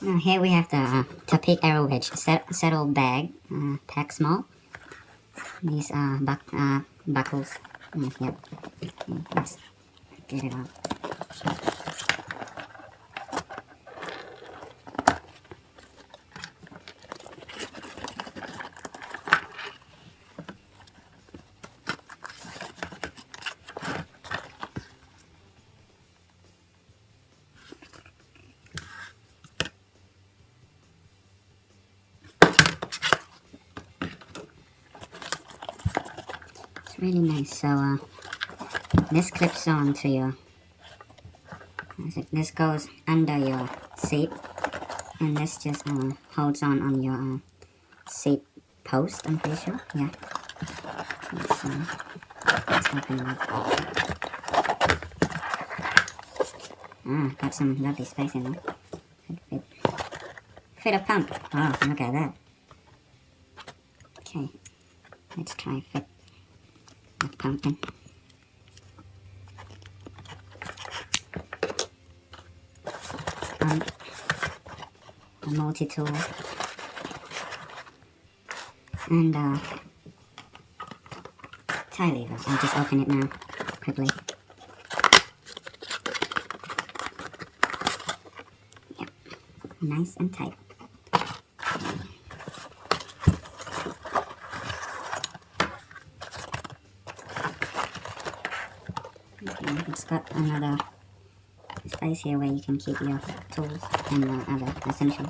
Here we have the Topeak Aero Wedge Saddle bag, pack small. These are buckles. Yep. Let's get it off. It's really nice. So this clips on to your. This goes under your seat, and this just holds on your seat post. I'm pretty sure. Yeah. Let's open it up. Got some lovely space in there. Could fit a pump. Oh, look at that. Okay, let's try fit a pump in. A multi-tool and tie lever. I'll just open it now quickly. Yep, nice and tight. Okay, it's got another space here where you can keep your tools and other essentials.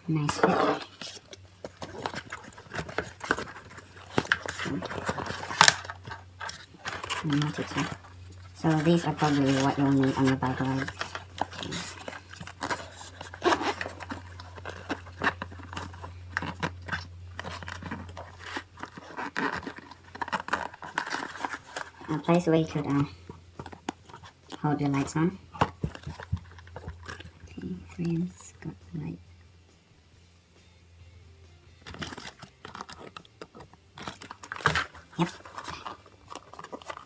Nice fit. So these are probably what you'll need on your bike ride. A place where you could hold your lights on. Okay, frames got the light. Yep.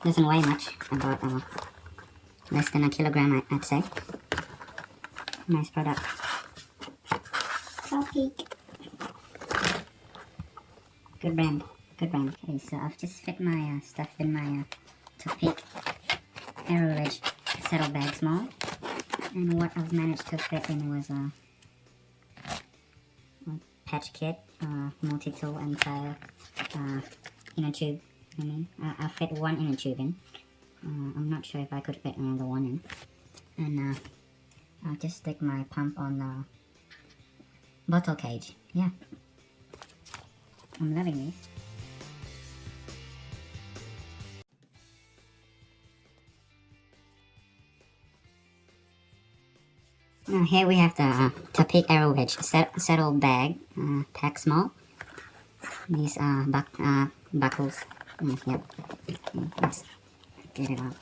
Doesn't weigh much, about less than a kilogram, I'd say. Nice product. Topeak. Good brand. Good brand. Okay, so I've just fit my stuff in my Topeak Aero Wedge Saddle bag small, and what I've managed to fit in was a patch kit, multi-tool and tire, inner tube. I fit one inner tube in. I'm not sure if I could fit another one in, and I'll just stick my pump on the bottle cage. Yeah, I'm loving these. Here we have the Topeak Aero Wedge Saddle bag, pack small. These are buckles. Yep. Let's get it off.